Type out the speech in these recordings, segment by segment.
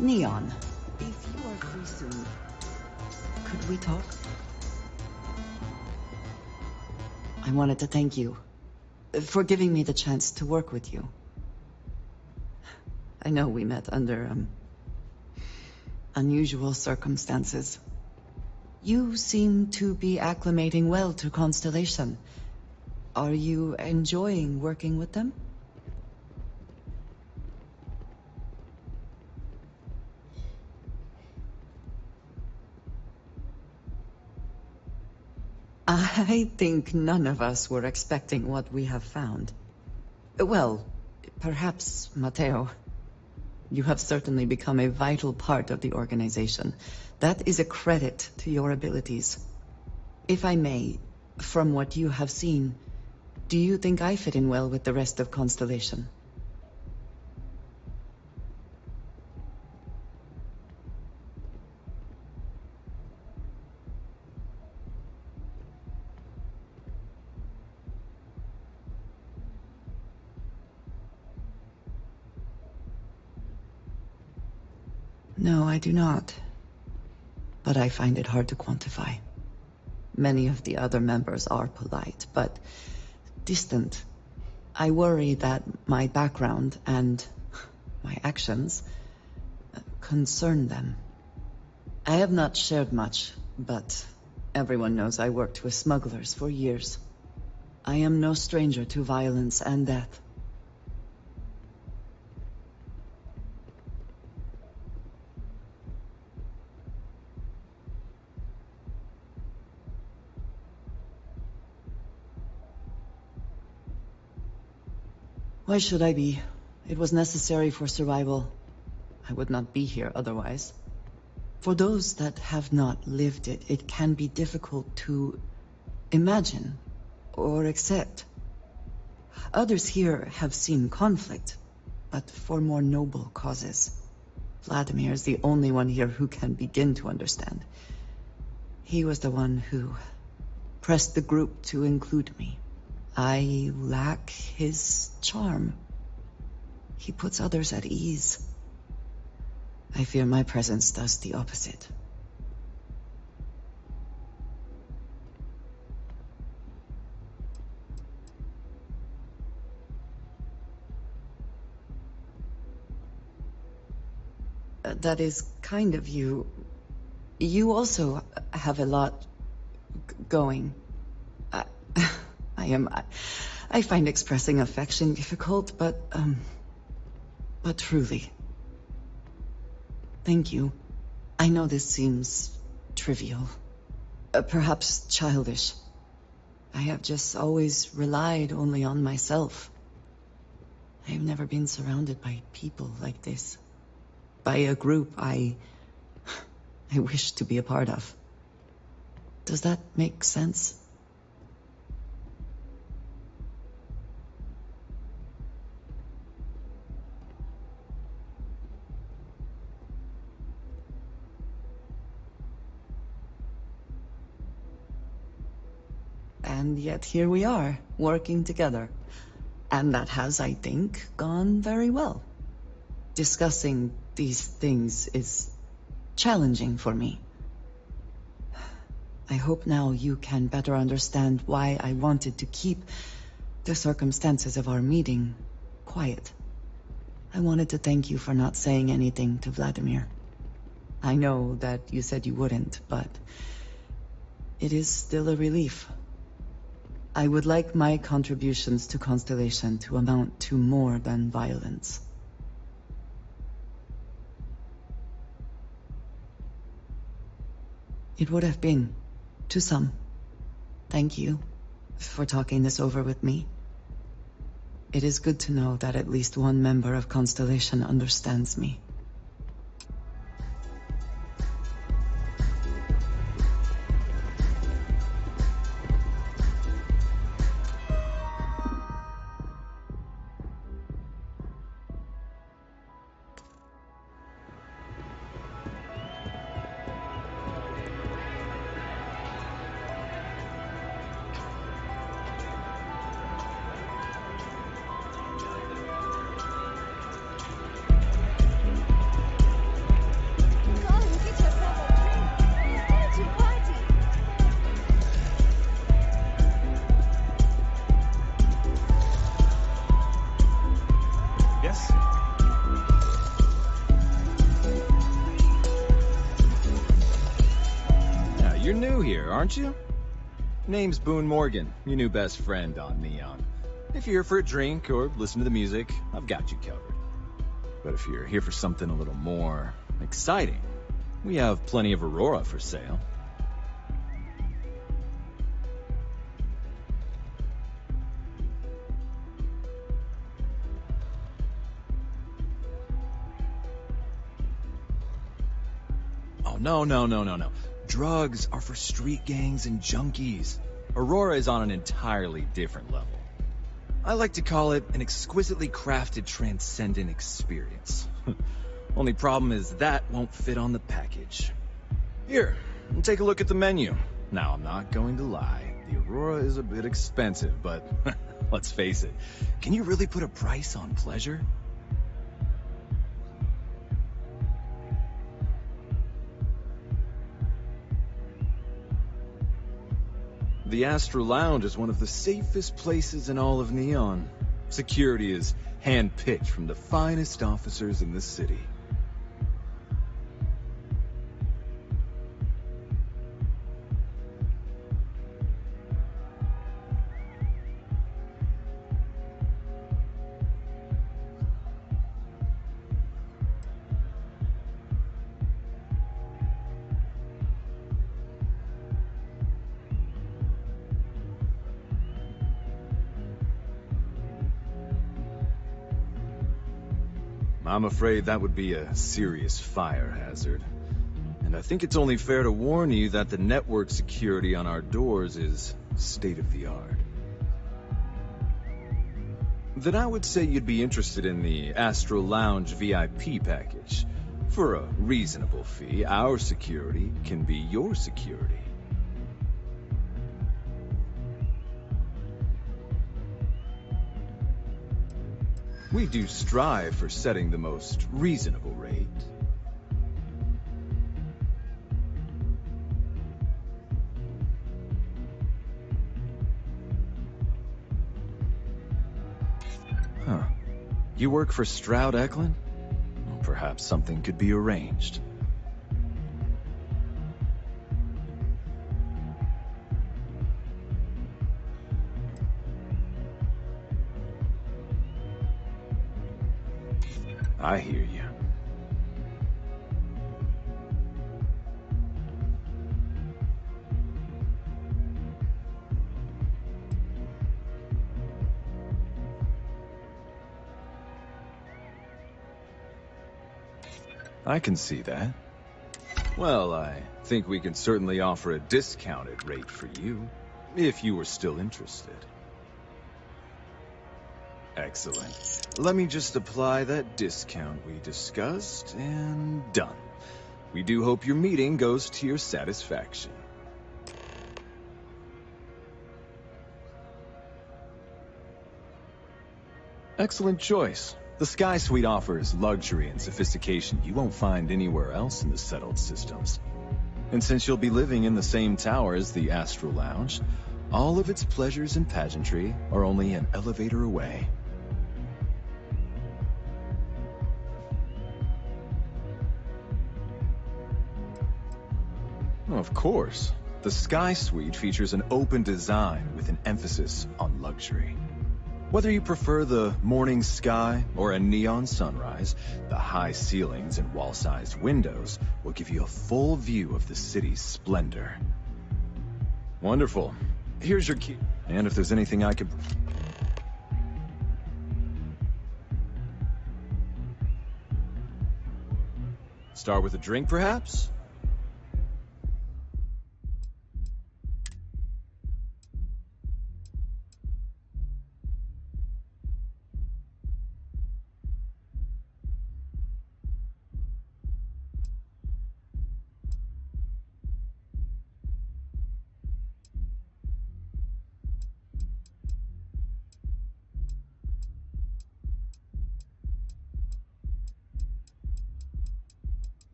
Neon, if you are free soon, could we talk? I wanted to thank you for giving me the chance to work with you. I know we met under, unusual circumstances. You seem to be acclimating well to Constellation. Are you enjoying working with them? I think none of us were expecting what we have found. Well, perhaps Mateo. You have certainly become a vital part of the organization. That is a credit to your abilities. If I may, from what you have seen, do you think I fit in well with the rest of Constellation? No, I do not. But I find it hard to quantify. Many of the other members are polite, but distant. I worry that my background and my actions concern them. I have not shared much, but everyone knows I worked with smugglers for years. I am no stranger to violence and death. Why should I be? It was necessary for survival. I would not be here otherwise. For those that have not lived it, it can be difficult to imagine or accept. Others here have seen conflict, but for more noble causes. Vladimir is the only one here who can begin to understand. He was the one who pressed the group to include me. I lack his charm. He puts others at ease. I fear my presence does the opposite. That is kind of you. You also have a lot going. I, I find expressing affection difficult, but truly. Thank you. I know this seems trivial. Perhaps childish. I have just always relied only on myself. I have never been surrounded by people like this. By a group I wish to be a part of. Does that make sense? And yet here we are, working together. And that has, I think, gone very well. Discussing these things is challenging for me. I hope now you can better understand why I wanted to keep the circumstances of our meeting quiet. I wanted to thank you for not saying anything to Vladimir. I know that you said you wouldn't, but it is still a relief. I would like my contributions to Constellation to amount to more than violence. It would have been, to some. Thank you for talking this over with me. It is good to know that at least one member of Constellation understands me. You're new here, aren't you? Name's Boone Morgan, your new best friend on Neon. If you're here for a drink or listen to the music, I've got you covered. But if you're here for something a little more exciting, we have plenty of Aurora for sale. Oh, no. Drugs are for street gangs and junkies. Aurora is on an entirely different level. I like to call it an exquisitely crafted, transcendent experience. Only problem is that won't fit on the package. Here, take a look at the menu. Now, I'm not going to lie. The Aurora is a bit expensive, but let's face it. Can you really put a price on pleasure? The Astra Lounge is one of the safest places in all of Neon. Security is hand-picked from the finest officers in the city. I'm afraid that would be a serious fire hazard. And I think it's only fair to warn you that the network security on our doors is state-of-the-art. Then I would say you'd be interested in the Astral Lounge VIP package. For a reasonable fee, our security can be your security. We do strive for setting the most reasonable rate. Huh. You work for Stroud Eklund? Well, perhaps something could be arranged. I hear you. I can see that. Well, I think we can certainly offer a discounted rate for you, if you were still interested. Excellent. Let me just apply that discount we discussed, and done. We do hope your meeting goes to your satisfaction. Excellent choice. The Sky Suite offers luxury and sophistication you won't find anywhere else in the settled systems. And since you'll be living in the same tower as the Astral Lounge, all of its pleasures and pageantry are only an elevator away. Of course. The Sky Suite features an open design with an emphasis on luxury. Whether you prefer the morning sky or a neon sunrise, the high ceilings and wall-sized windows will give you a full view of the city's splendor. Wonderful. Here's your key. And if there's anything I could... Start with a drink, perhaps?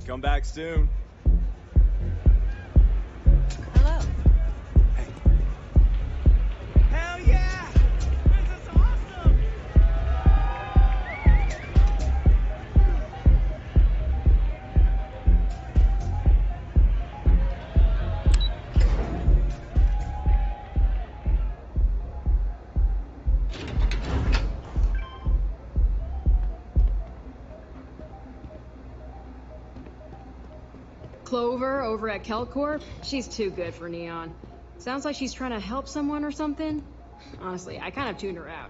Come back soon. Hello. Hey. Hell yeah! This is awesome! Clover over at Kelcorp? She's too good for Neon. Sounds like she's trying to help someone or something. Honestly, I kind of tuned her out.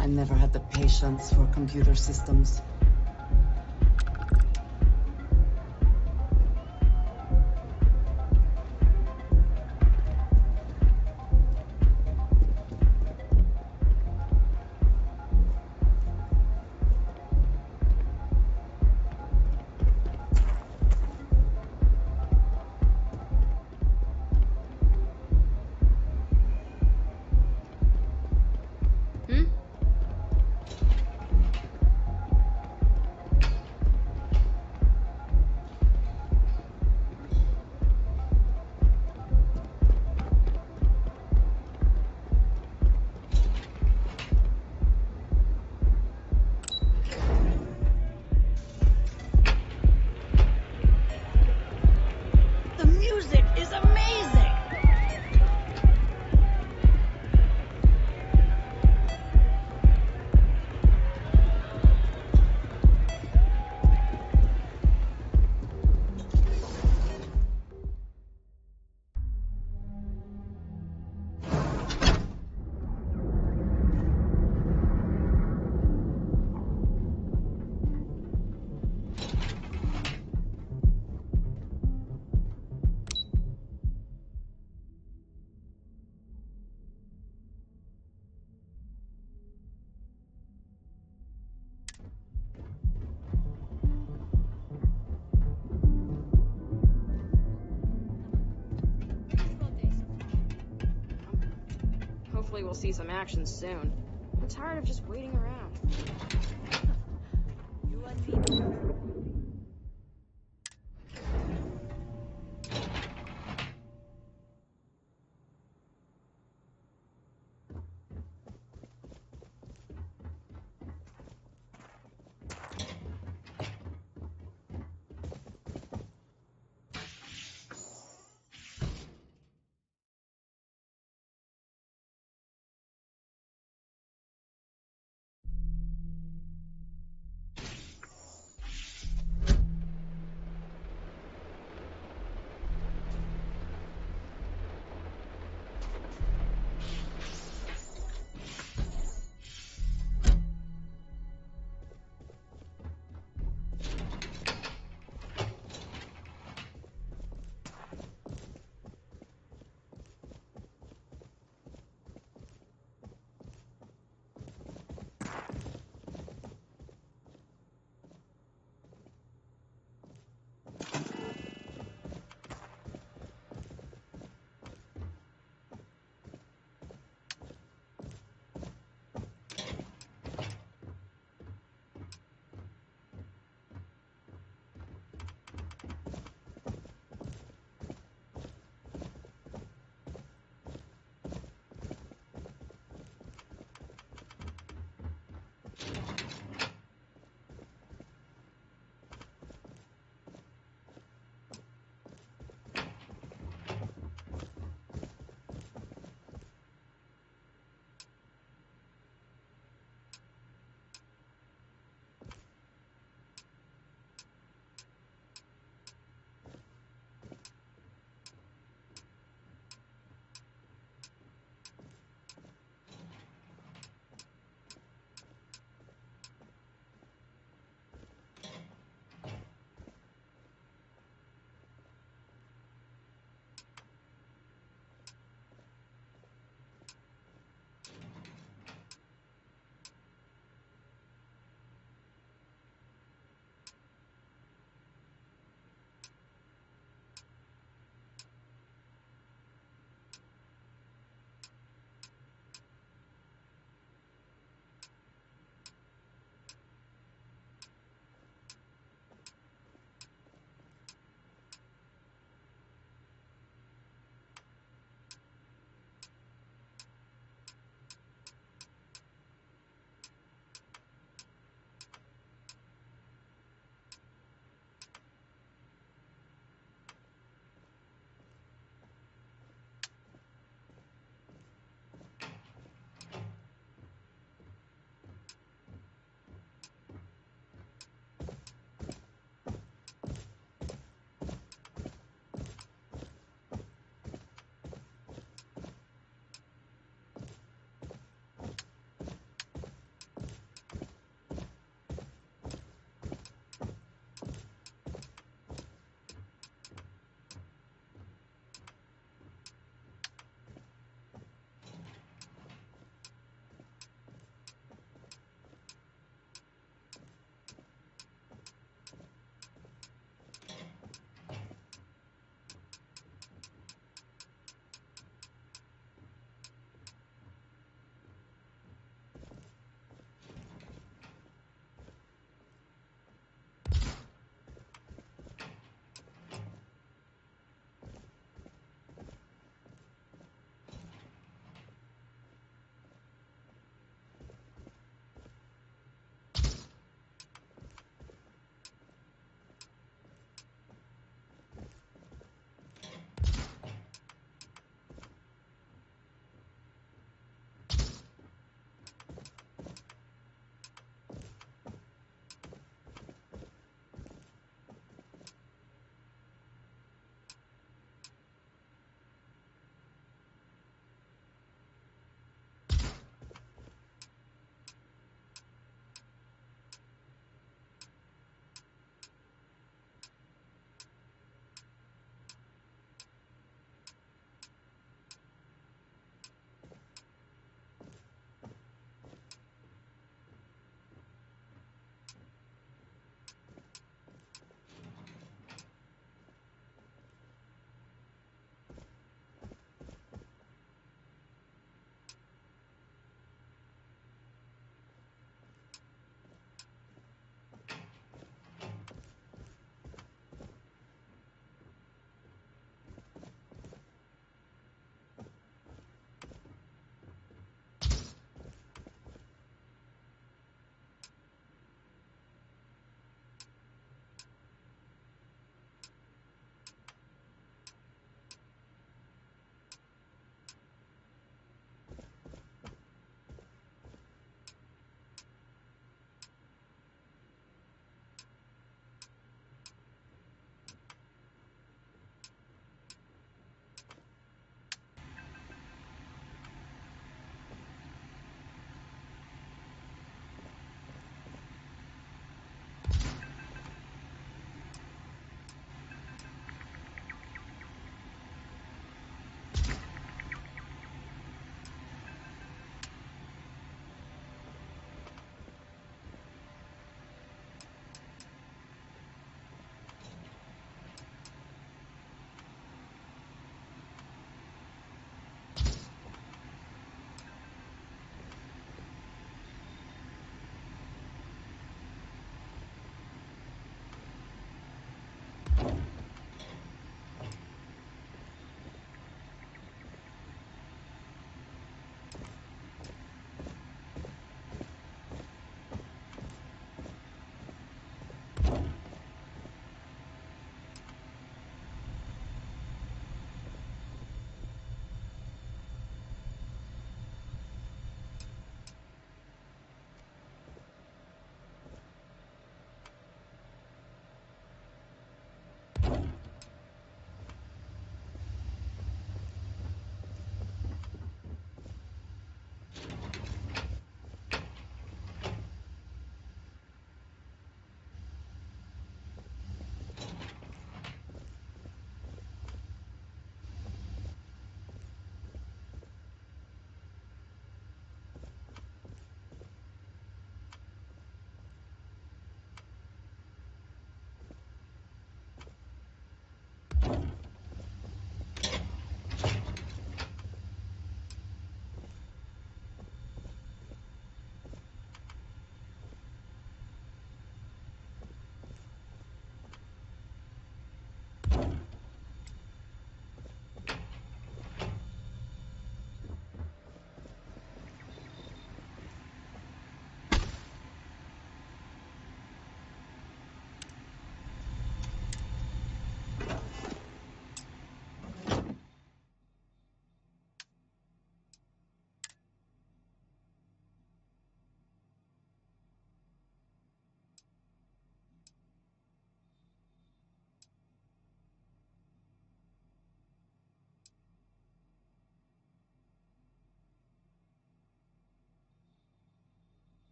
I never had the patience for computer systems. Hmm? The music is amazing! Hopefully we'll see some action soon. I'm tired of just waiting around. You and me.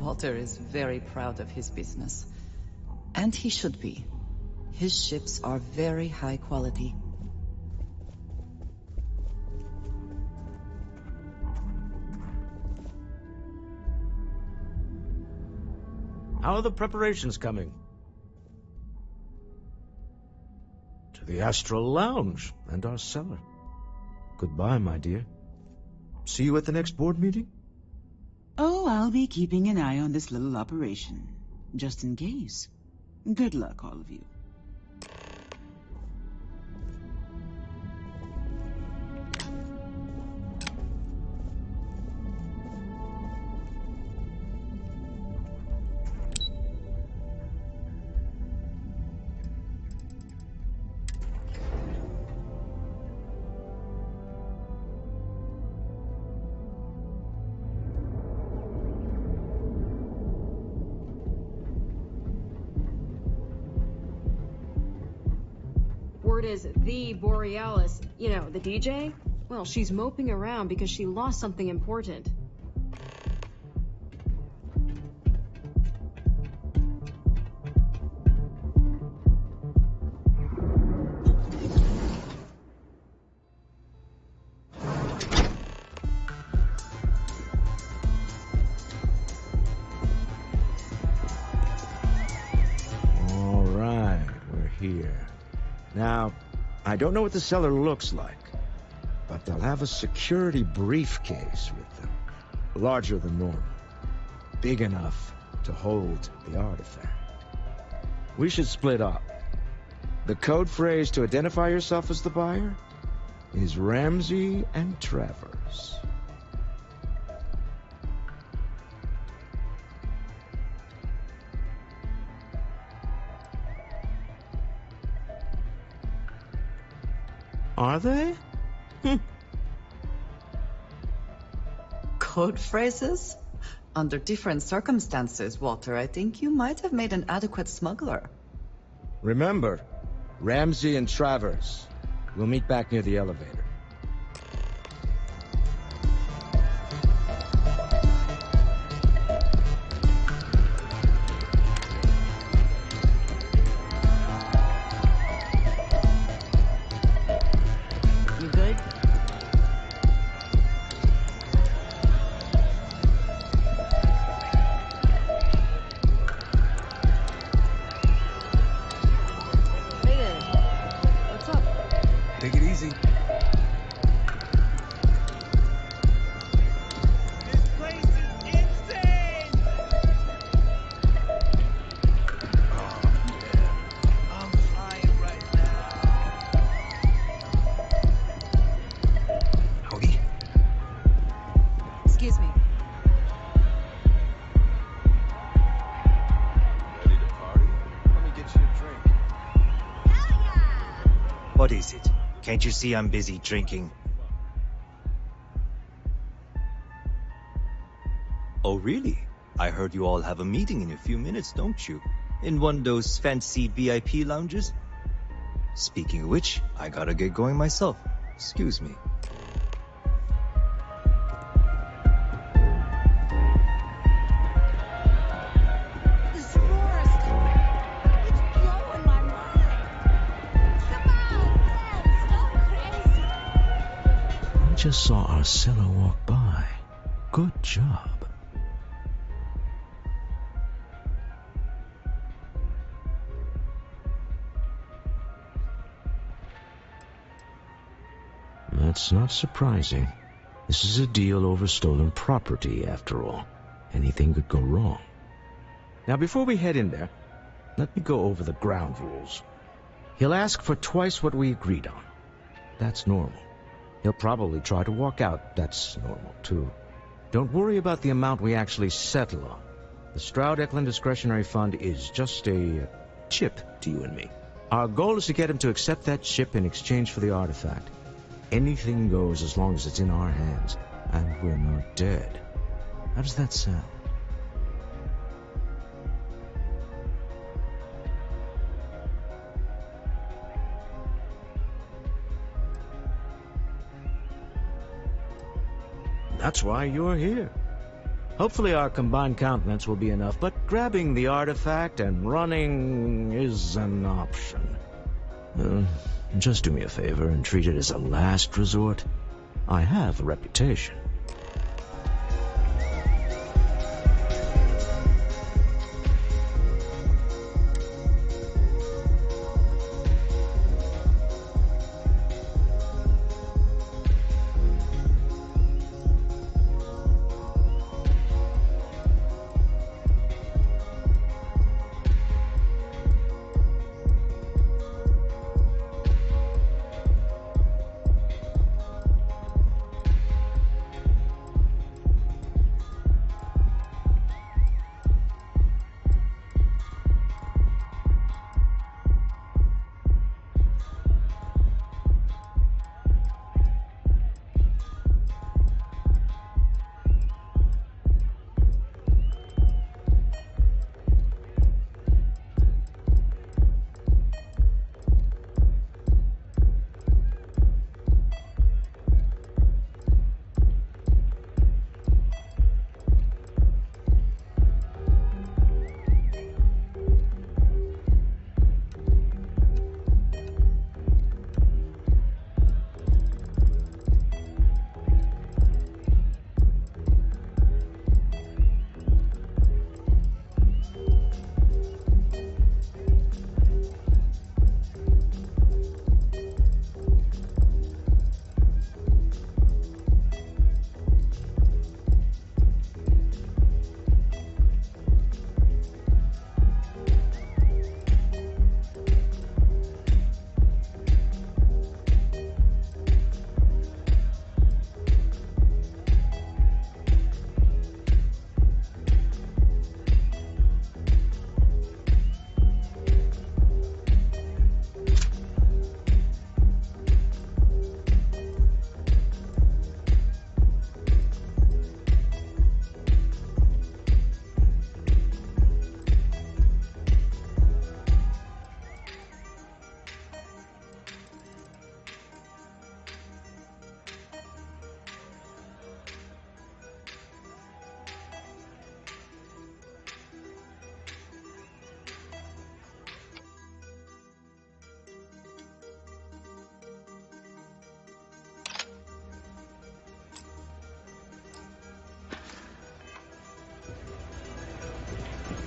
Walter is very proud of his business. And he should be. His ships are very high quality. How are the preparations coming? To the Astral Lounge and our cellar. Goodbye, my dear. See you at the next board meeting? Oh, I'll be keeping an eye on this little operation, just in case. Good luck, all of you. Word is the Borealis, you know, the DJ? Well, she's moping around because she lost something important. All right, we're here. Now, I don't know what the cellar looks like, but they'll have a security briefcase with them. Larger than normal. Big enough to hold the artifact. We should split up. The code phrase to identify yourself as the buyer is Ramsey and Travers. Are they? Code phrases? Under different circumstances, Walter, I think you might have made an adequate smuggler. Remember, Ramsey and Travers. We'll meet back near the elevator. You good? Hey there. What's up? Take it easy. This place is insane! Oh, yeah. I'm flying right now. Howdy. Excuse me. Ready to party? Let me get you a drink. What is it? Can't you see I'm busy drinking? Oh, really? I heard you all have a meeting in a few minutes, don't you? In one of those fancy VIP lounges? Speaking of which, I gotta get going myself. Excuse me. This Aurora stuff, it's blowing my mind. Come on, let's go crazy. I just saw our cellar walk by. Good job. That's not surprising. This is a deal over stolen property, after all. Anything could go wrong. Now, before we head in there, let me go over the ground rules. He'll ask for twice what we agreed on. That's normal. He'll probably try to walk out. That's normal, too. Don't worry about the amount we actually settle on. The Stroud-Eklund Discretionary Fund is just a chip to you and me. Our goal is to get him to accept that chip in exchange for the artifact. Anything goes as long as it's in our hands, and we're not dead. How does that sound? That's why you're here. Hopefully our combined countenance will be enough, but grabbing the artifact and running is an option. Just do me a favor and treat it as a last resort. I have a reputation.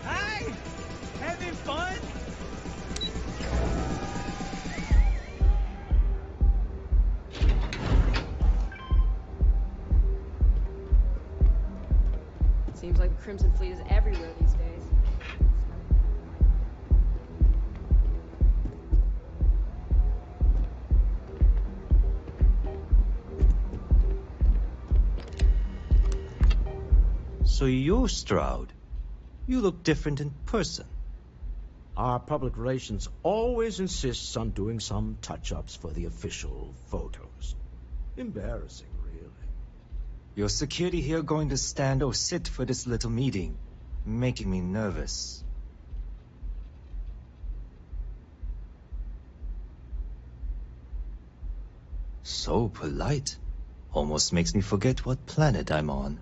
Hi! Having fun? Seems like the Crimson Fleet is everywhere these days. So you're Stroud. You look different in person. Our public relations always insists on doing some touch-ups for the official photos. Embarrassing, really. Your security here going to stand or sit for this little meeting, making me nervous. So polite. Almost makes me forget what planet I'm on.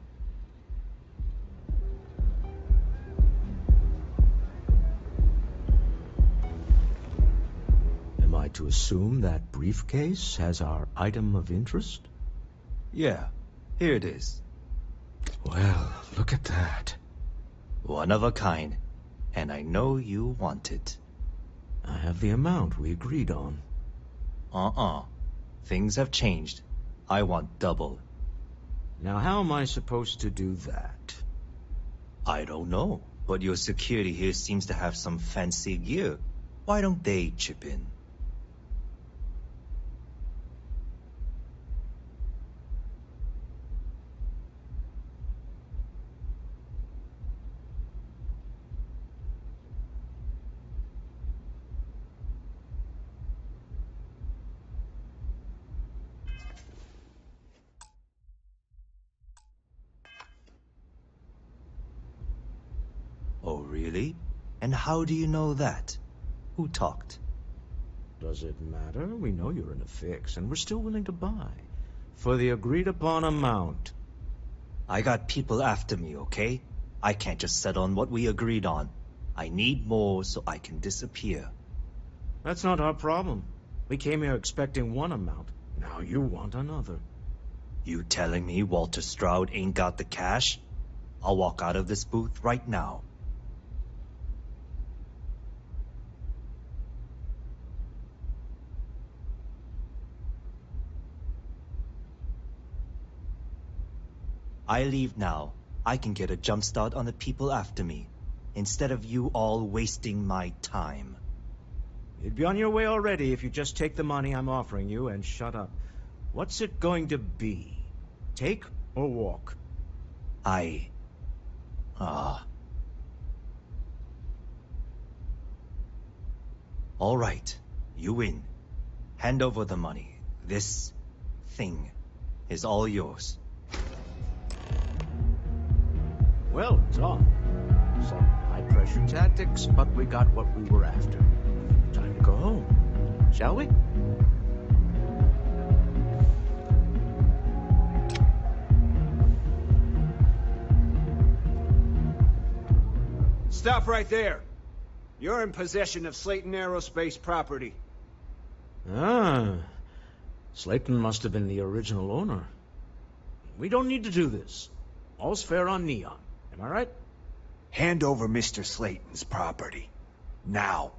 Am I to assume that briefcase has our item of interest? Yeah, here it is. Well, look at that. One of a kind. And I know you want it. I have the amount we agreed on. Things have changed. I want double. Now, how am I supposed to do that? I don't know, but your security here seems to have some fancy gear. Why don't they chip in? Oh, really? And how do you know that? Who talked? Does it matter? We know you're in a fix, and we're still willing to buy. For the agreed-upon amount. I got people after me, okay? I can't just settle on what we agreed on. I need more so I can disappear. That's not our problem. We came here expecting one amount. Now you want another. You telling me Walter Stroud ain't got the cash? I'll walk out of this booth right now. I leave now. I can get a jump start on the people after me, instead of you all wasting my time. You'd be on your way already if you just take the money I'm offering you and shut up. What's it going to be? Take or walk? All right, you win. Hand over the money. This thing is all yours. Well done. Some high-pressure tactics, but we got what we were after. Time to go home, shall we? Stop right there. You're in possession of Slayton Aerospace property. Ah, Slayton must have been the original owner. We don't need to do this. All's fair on Neon. Am I right? Hand over Mr. Slayton's property. Now.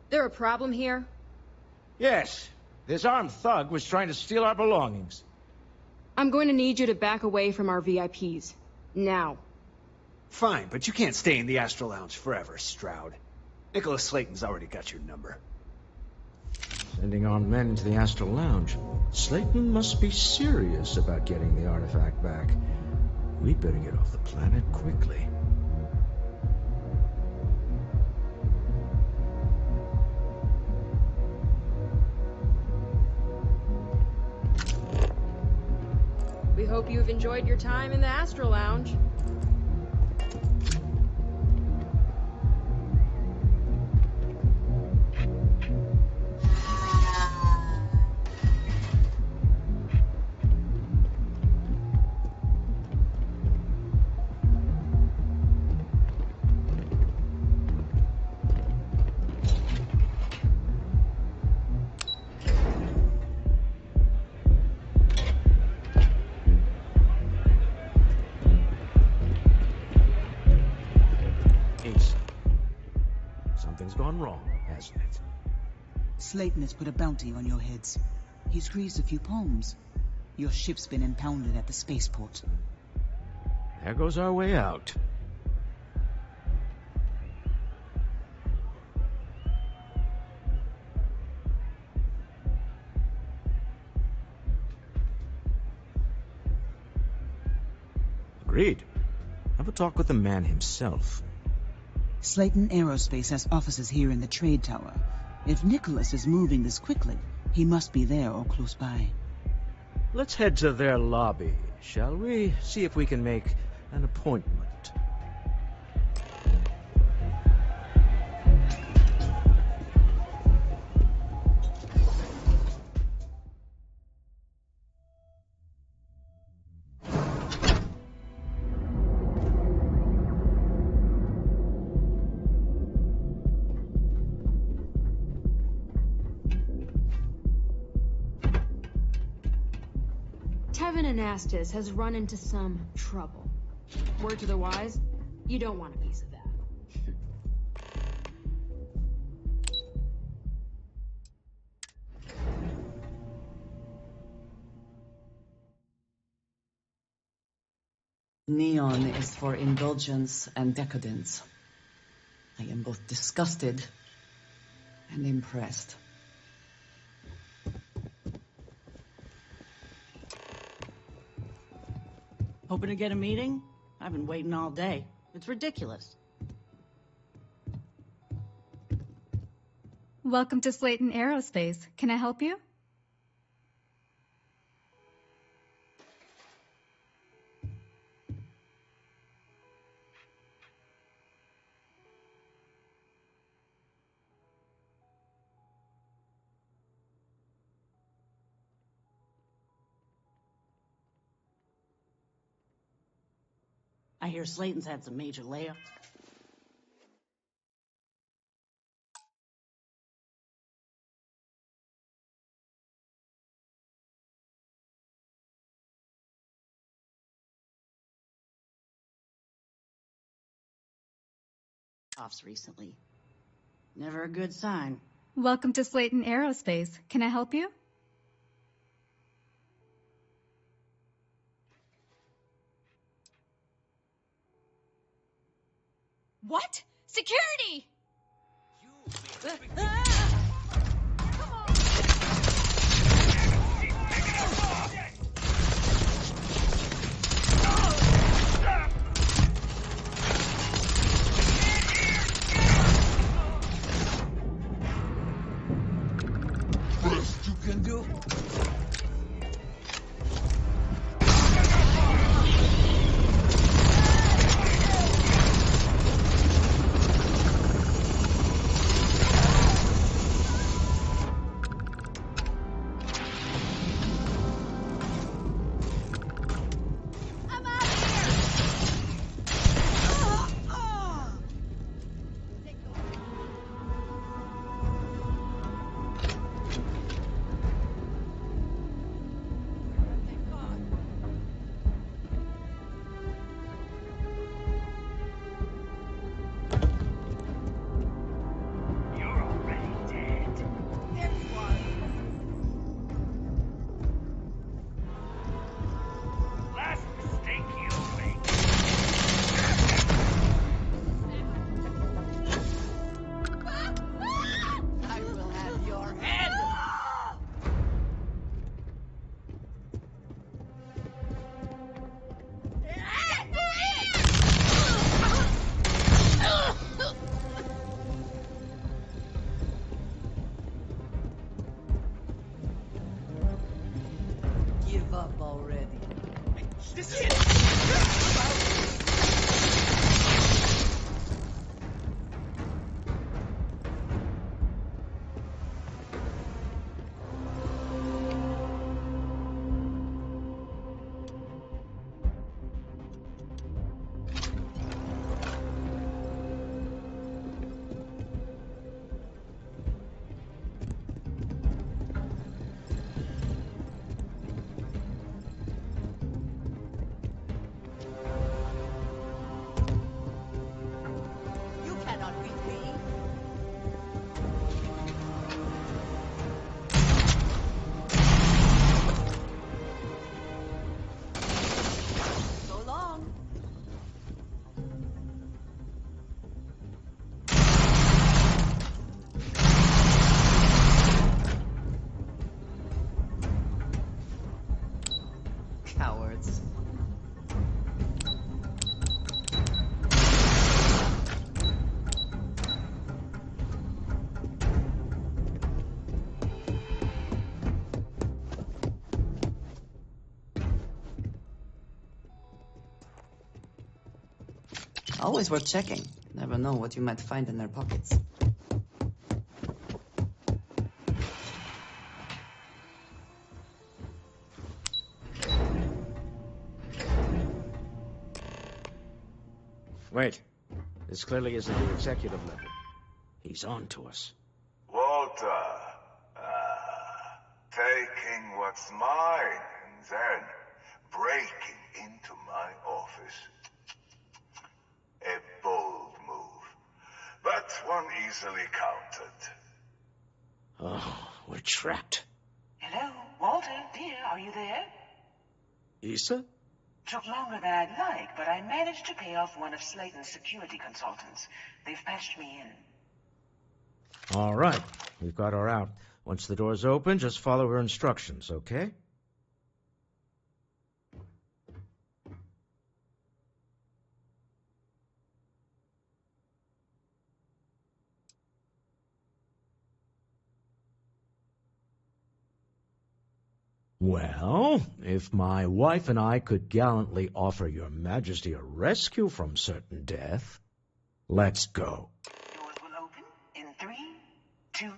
There a problem here? Yes. This armed thug was trying to steal our belongings. I'm going to need you to back away from our VIPs. Now. Fine, but you can't stay in the Astro Lounge forever, Stroud. Nicholas Slayton's already got your number. Sending armed men to the Astral Lounge. Slayton must be serious about getting the artifact back. We'd better get off the planet quickly. We hope you've enjoyed your time in the Astro Lounge. Ace. Something's gone wrong, hasn't it? Slayton has put a bounty on your heads. He's greased a few palms. Your ship's been impounded at the spaceport. There goes our way out. Agreed. Have a talk with the man himself. Slayton Aerospace has offices here in the trade tower. If Nicholas is moving this quickly, he must be there or close by. Let's head to their lobby, shall we? See if we can make an appointment. Tevin Anastas has run into some trouble. Word to the wise, you don't want a piece of that. Neon is for indulgence and decadence. I am both disgusted and impressed. Hoping to get a meeting? I've been waiting all day. It's ridiculous. Welcome to Slayton Aerospace. Can I help you? I hear Slayton's had some major layoffs recently. Never a good sign. Welcome to Slayton Aerospace. Can I help you? What? Security! Best you can do? I'm out of here! Thank God. You're already dead. There you are. Last mistake you'll make. I will have your head! Give up already. This is You cannot beat me. So long. Cowards. Always worth checking. Never know what you might find in their pockets. Wait. This clearly isn't the executive level. He's on to us. Walter, taking what's mine and then breaking into my office. A bold move, but one easily countered. Oh, we're trapped. Hello, Walter, dear, are you there? Issa? Took longer than I'd like, but I managed to pay off one of Slayton's security consultants. They've patched me in. All right. We've got her out. Once the door's open, just follow her instructions, okay? Well, if my wife and I could gallantly offer your majesty a rescue from certain death, let's go. Doors will open in 3, 2,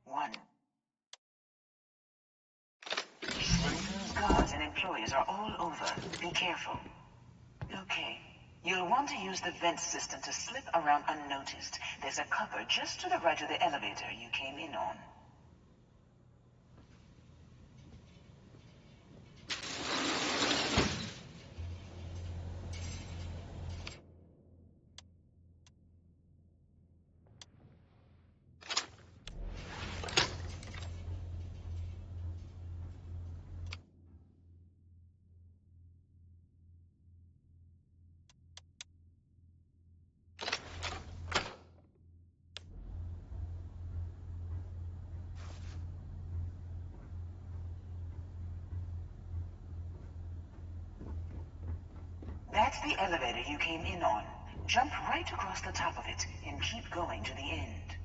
1. Slayton's got guards and employees are all over. Be careful. Okay. You'll want to use the vent system to slip around unnoticed. There's a cupboard just to the right of the elevator you came in on. That's the elevator you came in on. Jump right across the top of it and keep going to the end.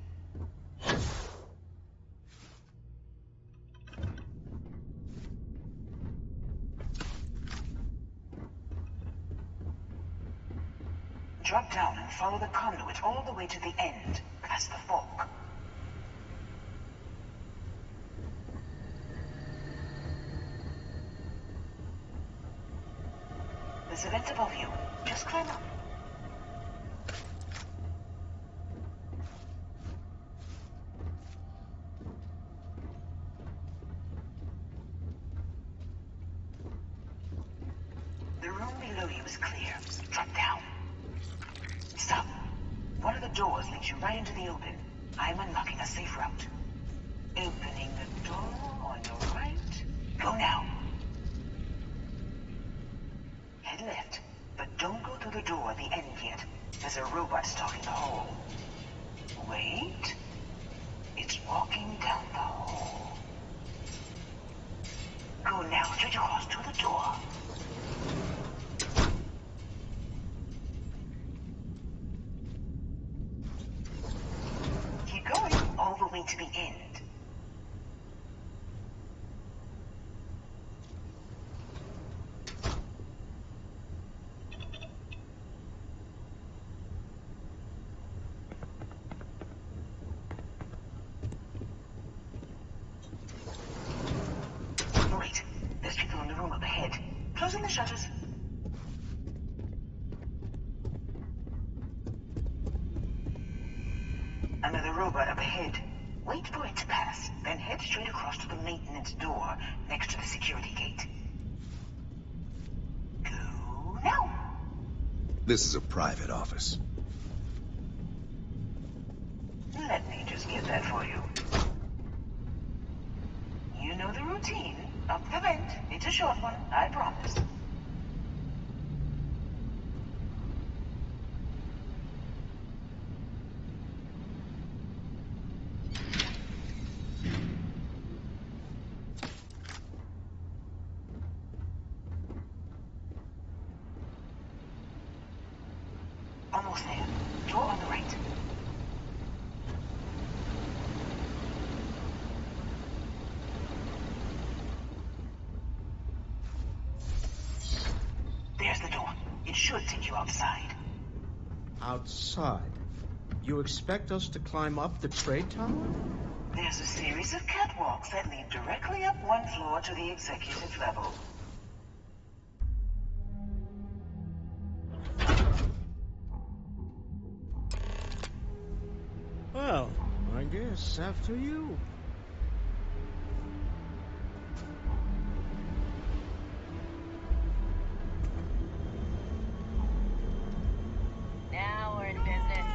Drop down and follow the conduit all the way to the end, past the fork. There's a vent above you. Just climb up. The room below you is clear. Drop down. Stop. One of the doors leads you right into the open. I'm unlocking a safe route. Opening the door on your right. Go now. Head left, but don't go through the door at the end yet. There's a robot stalking the hole. Wait. It's walking down the hole. Go now, straight across to the door. Keep going all the way to the end. Wait, there's people in the room up ahead. Closing the shutters. Another robot up ahead. Wait for it to pass, then head straight across to the maintenance door next to the security gate. Go now. This is a private office. Let me just get that for you. You know the routine. Up the vent. It's a short one, I promise. Almost there. Door on the right. There's the door. It should take you outside. Outside? You expect us to climb up the trade tower? There's a series of catwalks that lead directly up one floor to the executive level. Well, I guess after you. Now we're in business.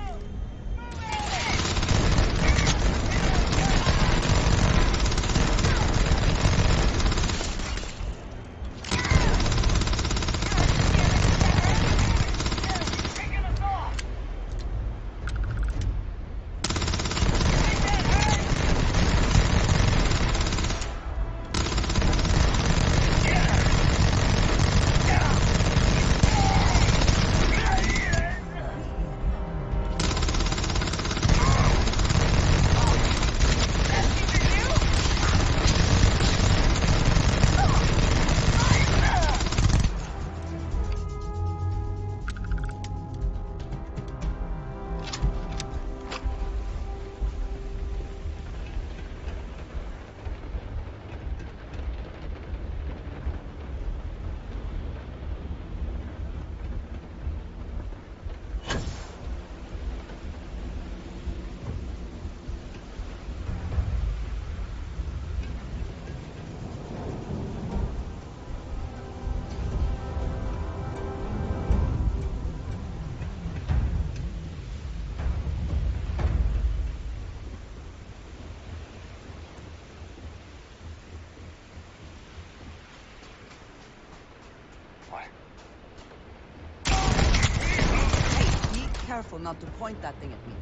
careful not to point that thing at me.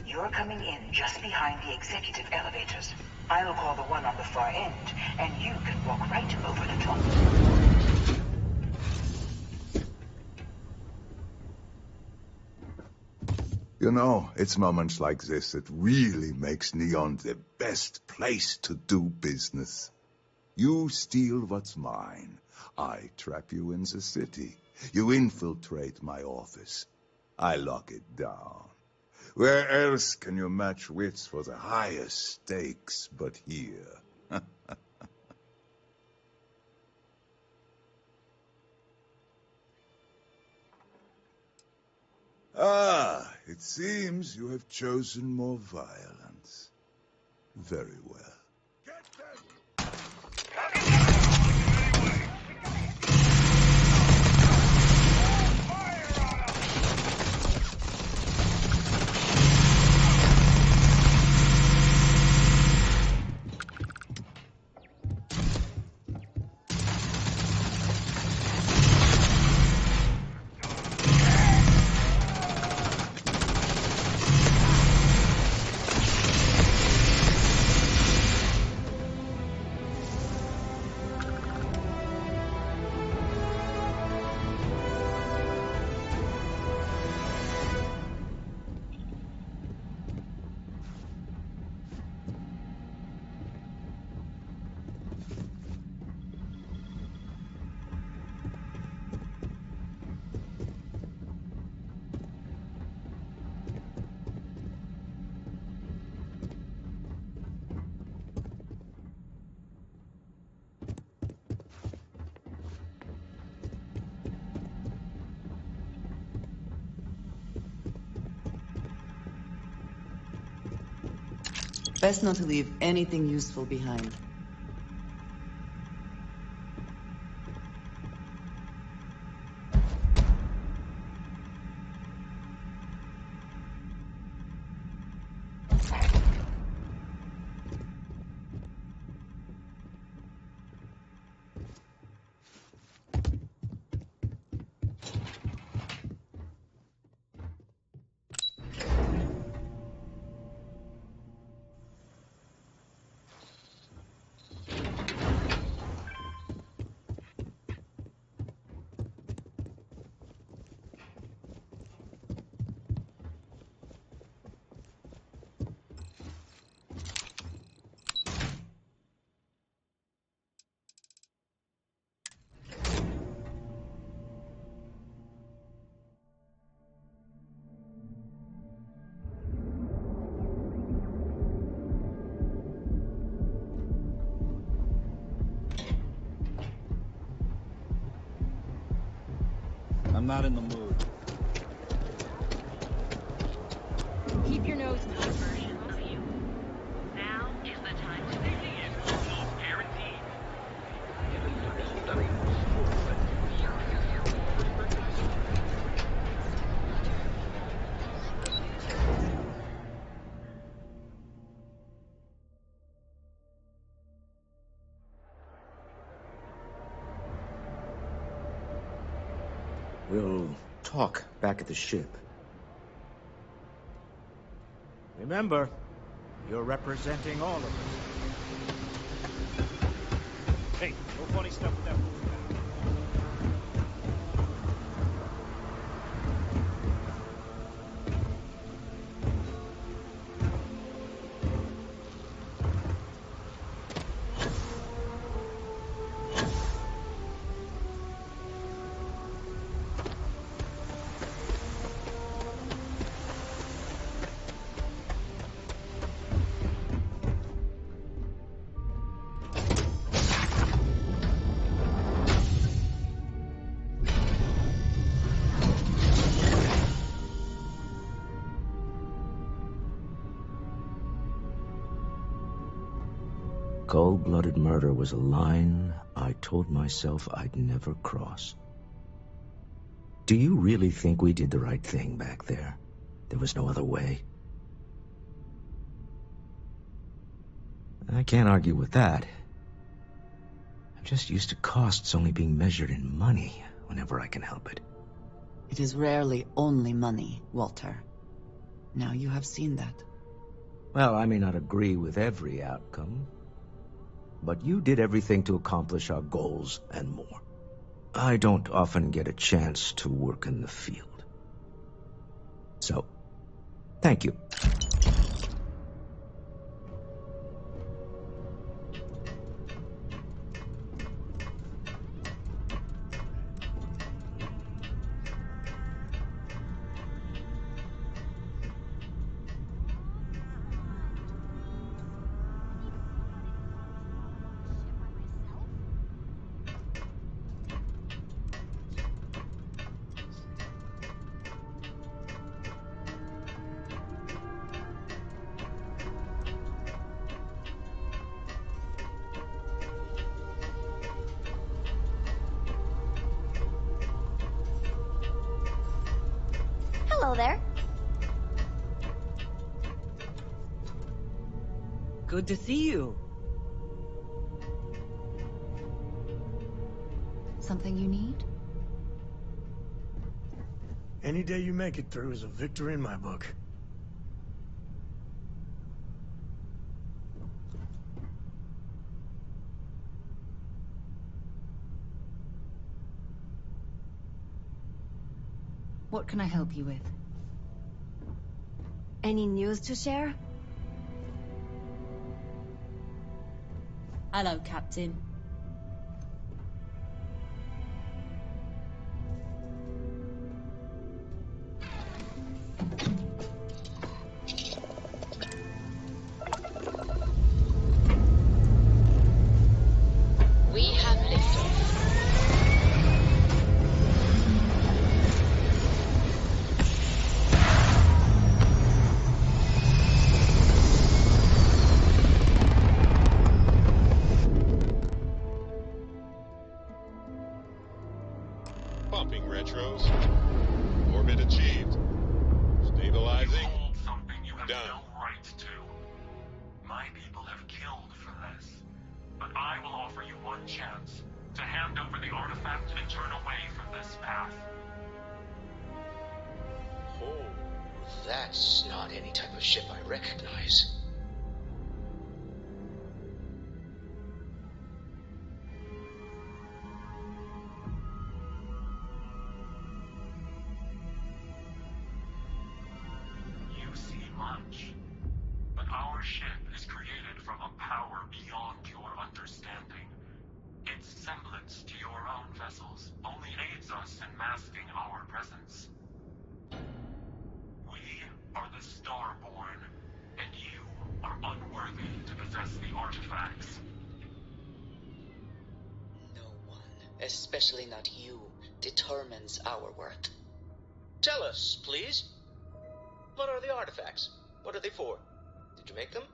You're coming in just behind the executive elevators. I'll call the one on the far end, and you can walk right over the top. You know, it's moments like this that really makes Neon the best place to do business. You steal what's mine. I trap you in the city. You infiltrate my office. I lock it down. Where else can you match wits for the highest stakes but here? Ah, it seems you have chosen more violence. Very well. Best not to leave anything useful behind. I'm not in the mood. Keep your nose Some version of you. Now is the time to begin. Guaranteed. We'll talk back at the ship. Remember, you're representing all of us. Hey, no funny stuff with that. Cold-blooded murder was a line I told myself I'd never cross. Do you really think we did the right thing back there? There was no other way. I can't argue with that. I'm just used to costs only being measured in money whenever I can help it. It is rarely only money, Walter. Now you have seen that. Well, I may not agree with every outcome, but you did everything to accomplish our goals and more. I don't often get a chance to work in the field. So, thank you. Hello there. Good to see you. Something you need? Any day you make it through is a victory in my book. What can I help you with? Any news to share? Hello, Captain. We have liftoff. Pumping retros. Orbit achieved. Stabilizing. Something you have Done. no right to. My people have killed for this. But I will offer you one chance to hand over the artifact and turn away from this path. Oh, that's not any type of ship I recognize. You see much. But our ship is created from a power beyond your understanding. Its semblance to your own vessels only aids us in masking our presence. We are the Starborn, and you are unworthy to possess the artifacts. No one, especially not you, determines our worth. Tell us, please. What are the artifacts? What are they for? Did you make them?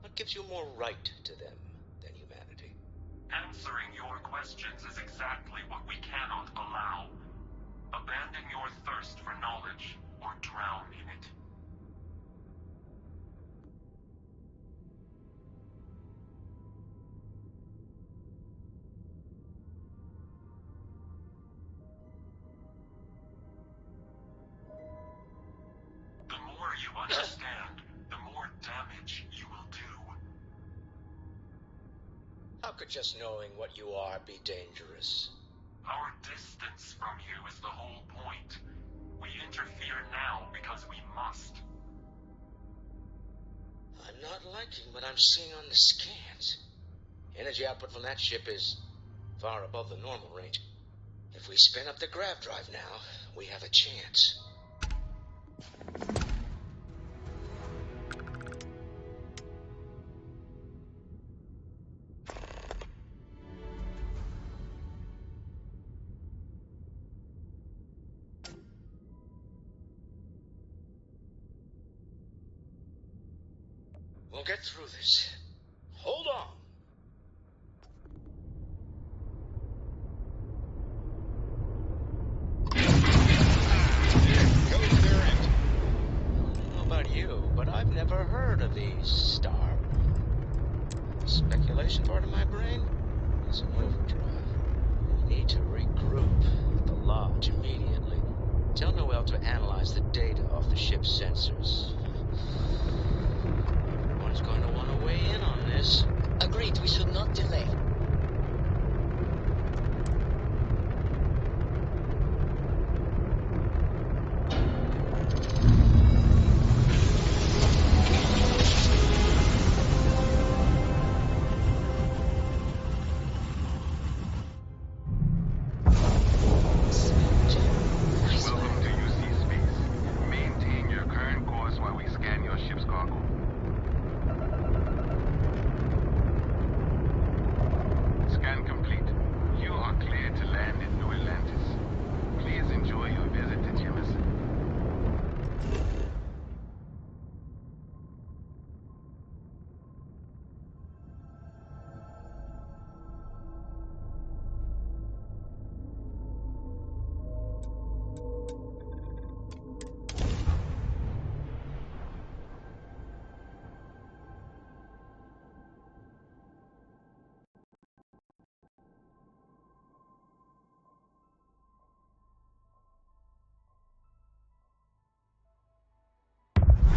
What gives you more right to them than humanity? Answering your questions is exactly what we cannot allow. Abandon your thirst for knowledge, or drown in it. The more you understand, the more damage you will do. How could just knowing what you are be dangerous? Our distance from you is the whole point. We interfere now because we must. I'm not liking what I'm seeing on the scans. Energy output from that ship is far above the normal range. If we spin up the grav drive now, we have a chance. We'll get through this. Hold on. I don't know about you, but I've never heard of these Starfield. The speculation part of my brain is in overdrive. We need to regroup at the lodge immediately. Tell Noel to analyze the data off the ship's sensors. Everyone's going to want to weigh in on this. Agreed, we should not delay.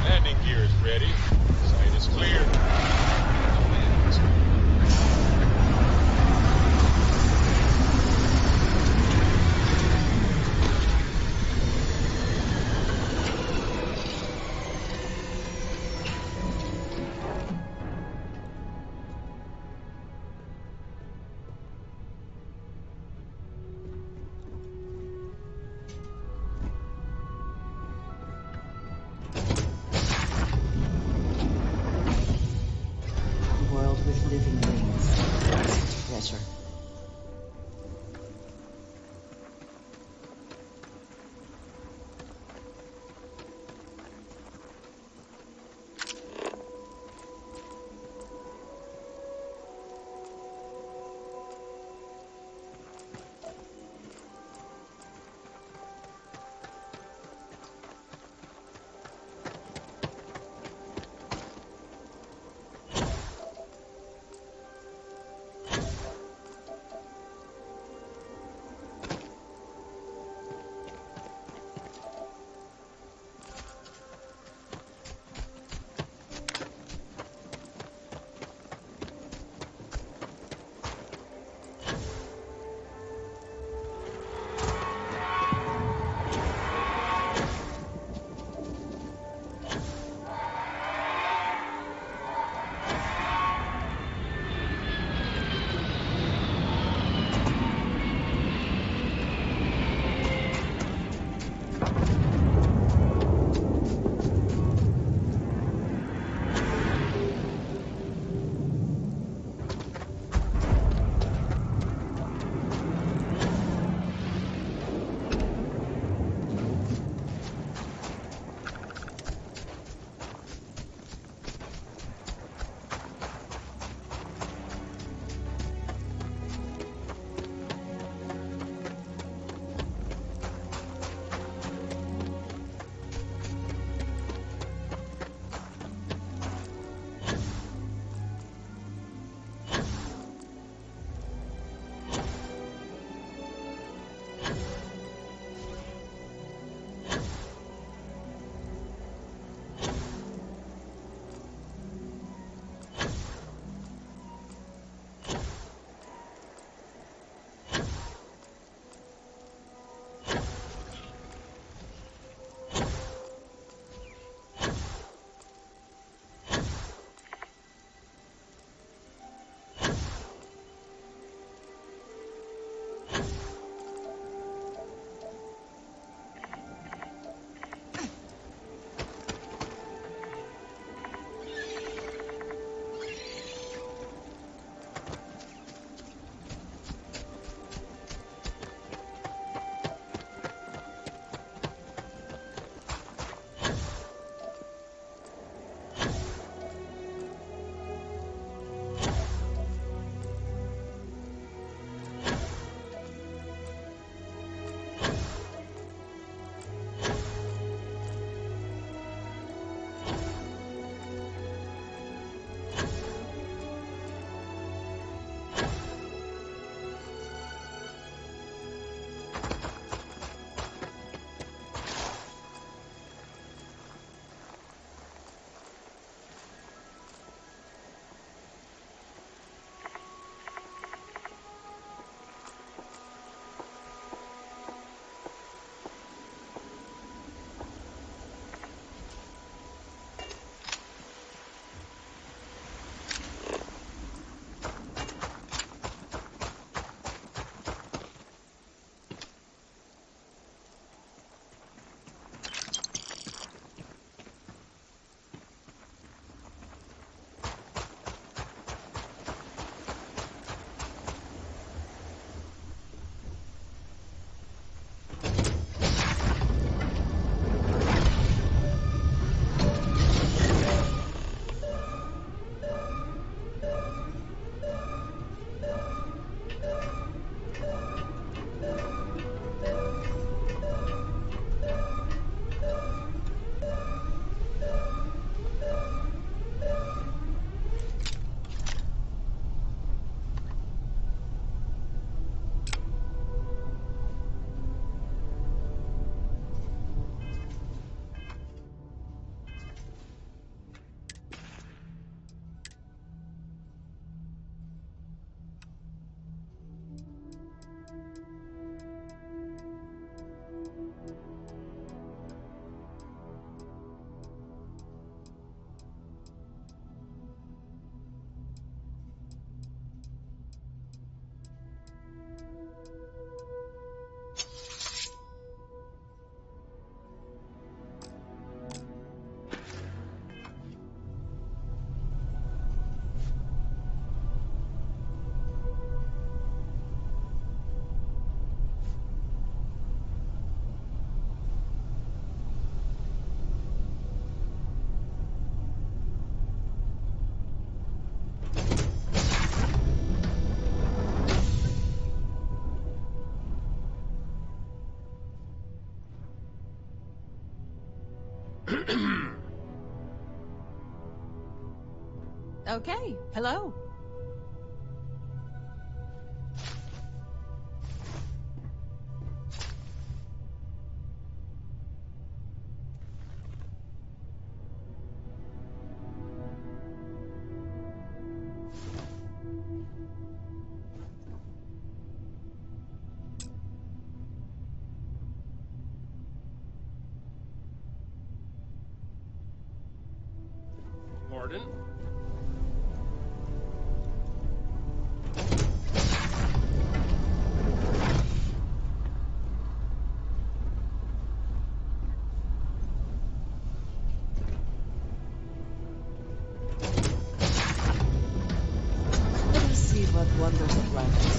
Landing gear is ready. Site is clear. A world with living beings. Pleasure. Okay, hello. Pardon? Let us see what wonders of life has.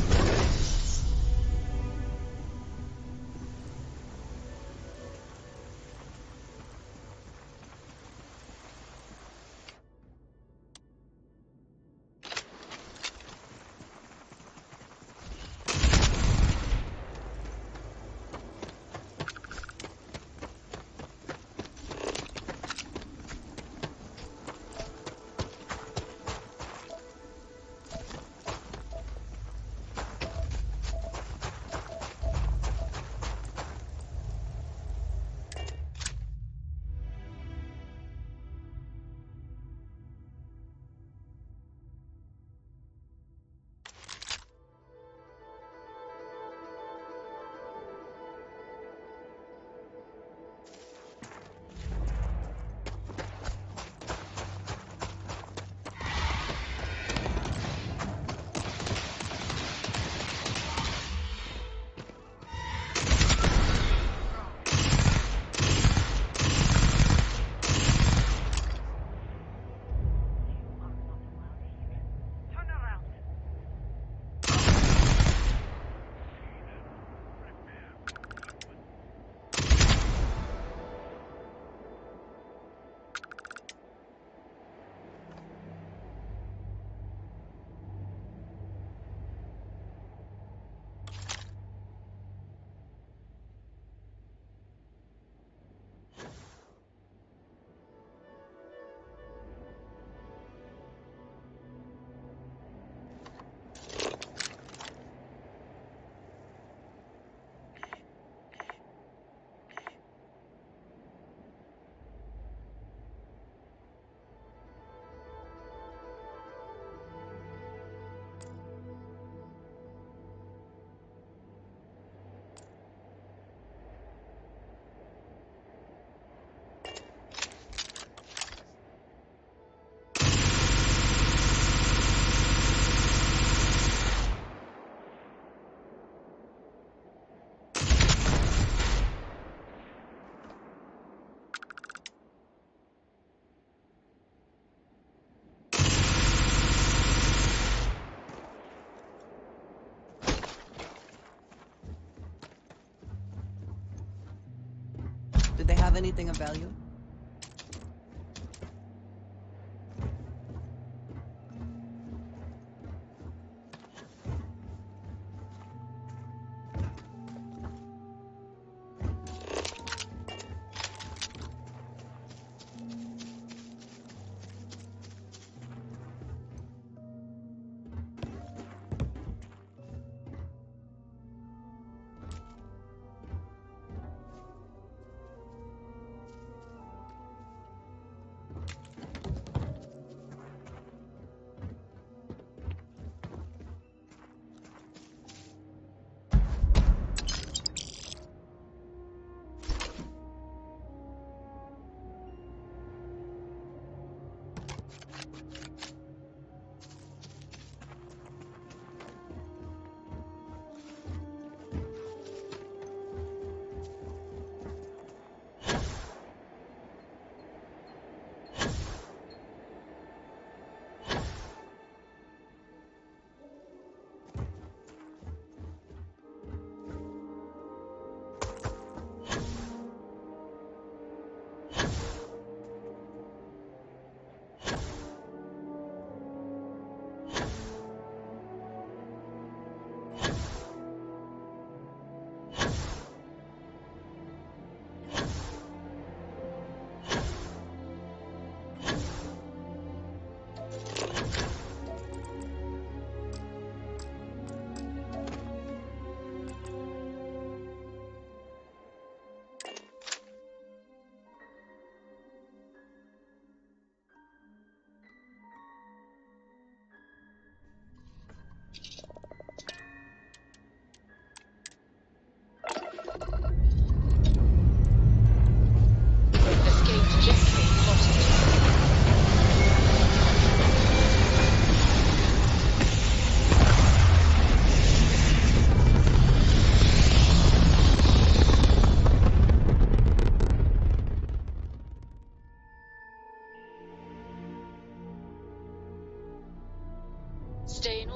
Did they have anything of value?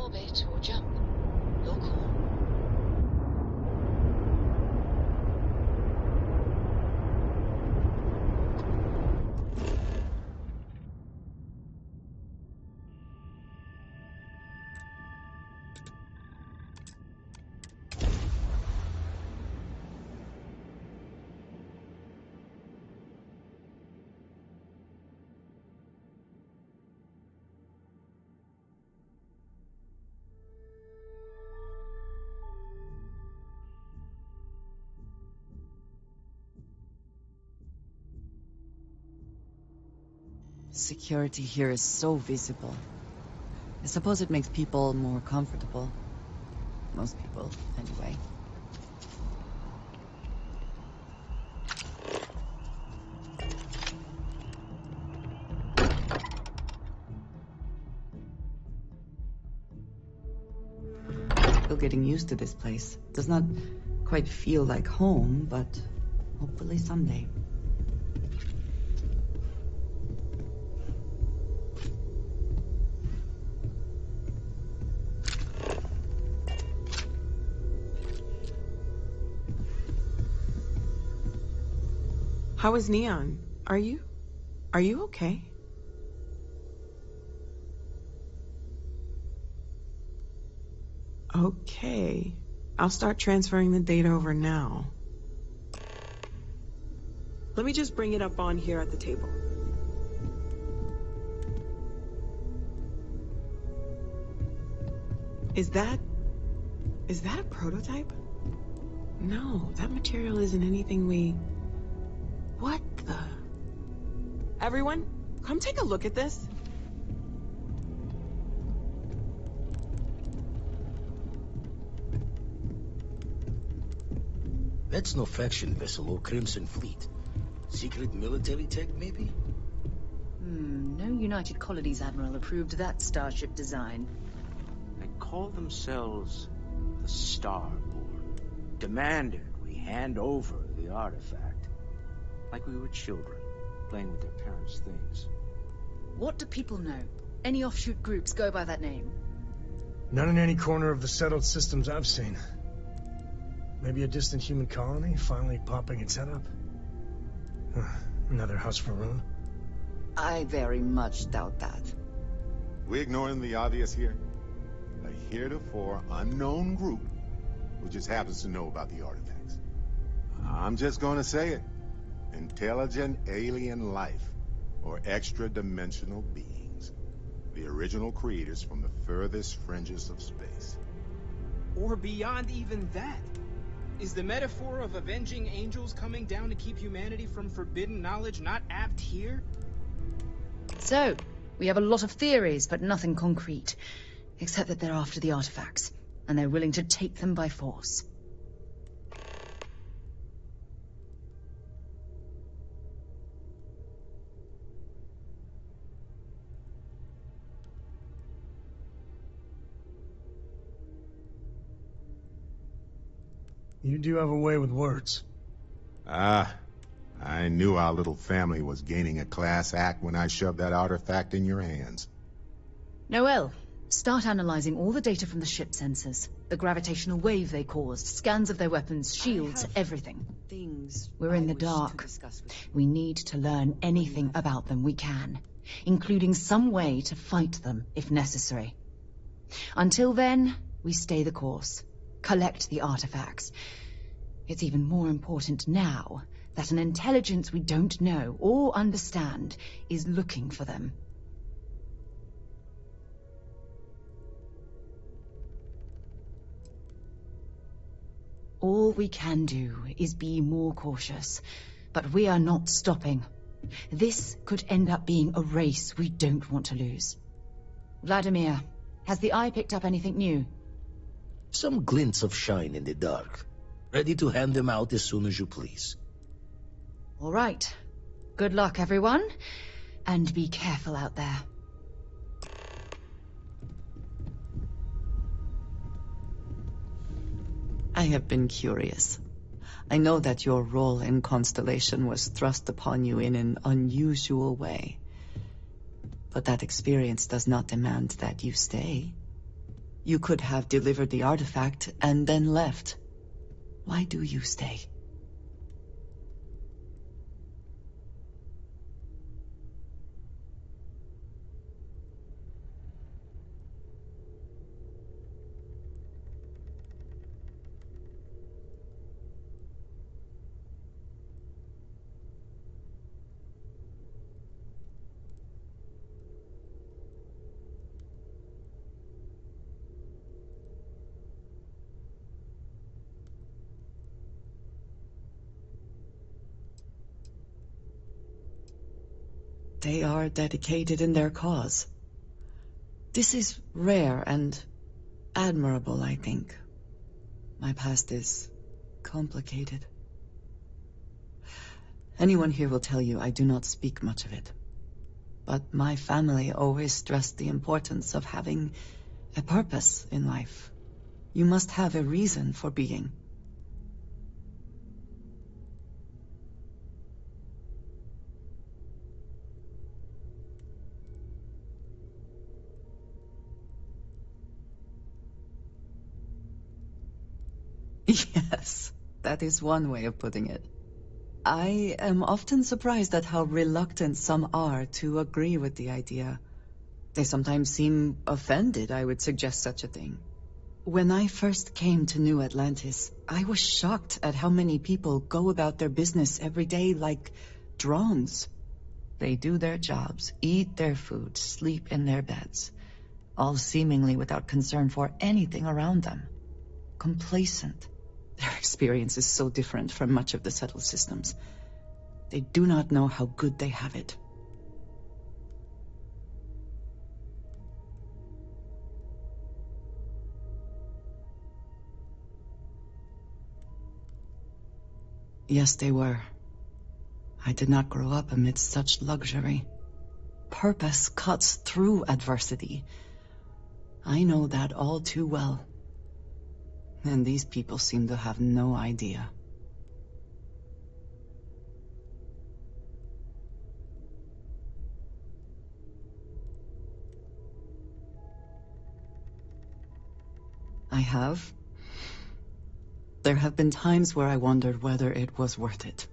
orbit or jump. Your call. Security here is so visible. I suppose it makes people more comfortable. Most people, anyway. Still getting used to this place. Does not quite feel like home, but hopefully someday. How is Neon? Are you okay? Okay. I'll start transferring the data over now. Let me just bring it up on here at the table. Is that a prototype? No, that material isn't anything we... What the... Everyone, come take a look at this. That's no faction vessel or Crimson Fleet. Secret military tech, maybe? No United Colonies Admiral approved that starship design. They call themselves the Starborn. Demanded we hand over the artifact. Like we were children, playing with their parents' things. What do people know? Any offshoot groups go by that name? None in any corner of the settled systems I've seen. Maybe a distant human colony finally popping its head up? Another house for Rune? I very much doubt that. We ignoring the obvious here? A heretofore unknown group who just happens to know about the artifacts. I'm just gonna say it. Intelligent alien life, or extra-dimensional beings. The original creators from the furthest fringes of space. Or beyond even that. Is the metaphor of avenging angels coming down to keep humanity from forbidden knowledge not apt here? So, we have a lot of theories, but nothing concrete. Except that they're after the artifacts, and they're willing to take them by force. You do have a way with words. I knew our little family was gaining a class act when I shoved that artifact in your hands. Noel, start analyzing all the data from the ship sensors. The gravitational wave they caused, scans of their weapons, shields, everything. We're in the dark. We need to learn anything about them we can, including some way to fight them if necessary. Until then, we stay the course. Collect the artifacts. It's even more important now that an intelligence we don't know or understand is looking for them. All we can do is be more cautious, but we are not stopping. This could end up being a race we don't want to lose. Vladimir, has the Eye picked up anything new? Some glints of shine in the dark. Ready to hand them out as soon as you please. All right. Good luck, everyone. And be careful out there. I have been curious. I know that your role in Constellation was thrust upon you in an unusual way. But that experience does not demand that you stay. You could have delivered the artifact and then left. Why do you stay? They are dedicated in their cause. This is rare and admirable, I think. My past is complicated. Anyone here will tell you I do not speak much of it. But my family always stressed the importance of having a purpose in life. You must have a reason for being. Yes, that is one way of putting it. I am often surprised at how reluctant some are to agree with the idea. They sometimes seem offended I would suggest such a thing. When I first came to New Atlantis, I was shocked at how many people go about their business every day like drones. They do their jobs, eat their food, sleep in their beds, all seemingly without concern for anything around them. Complacent. Their experience is so different from much of the settled systems. They do not know how good they have it. Yes, they were. I did not grow up amidst such luxury. Purpose cuts through adversity. I know that all too well. And these people seem to have no idea. I have. There have been times where I wondered whether it was worth it.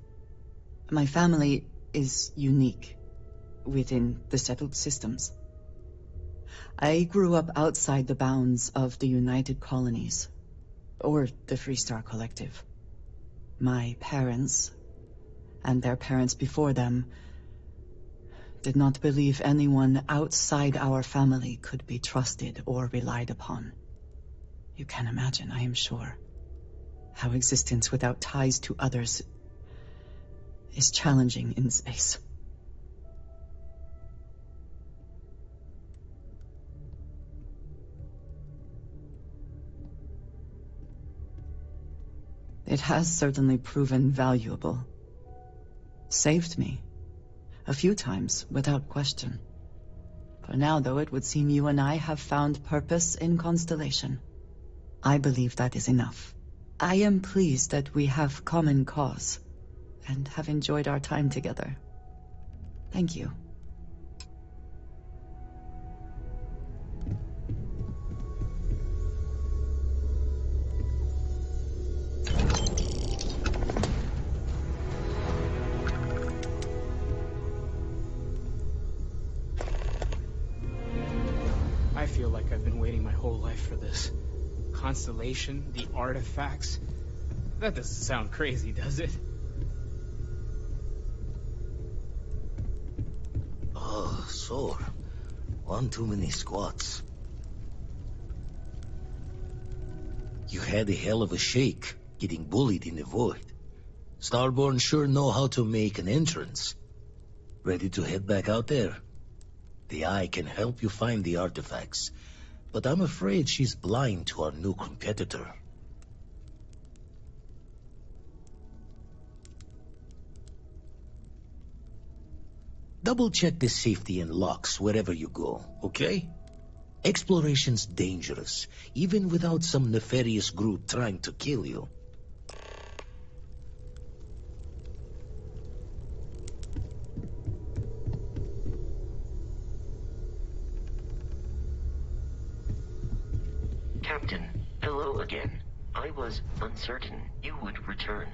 My family is unique within the settled systems. I grew up outside the bounds of the United Colonies, or the Freestar Collective. My parents, and their parents before them, did not believe anyone outside our family could be trusted or relied upon. You can imagine, I am sure, how existence without ties to others is challenging in space. It has certainly proven valuable. Saved me. A few times, without question. For now, though, it would seem you and I have found purpose in Constellation. I believe that is enough. I am pleased that we have common cause, and have enjoyed our time together. Thank you. I feel like I've been waiting my whole life for this. Constellation, the artifacts. That doesn't sound crazy, does it? Oh, sore. One too many squats. You had a hell of a shake, getting bullied in the void. Starborn sure know how to make an entrance. Ready to head back out there? The Eye can help you find the artifacts, but I'm afraid she's blind to our new competitor. Double-check the safety and locks wherever you go, okay? Exploration's dangerous, even without some nefarious group trying to kill you. Captain, hello again. I was uncertain you would return.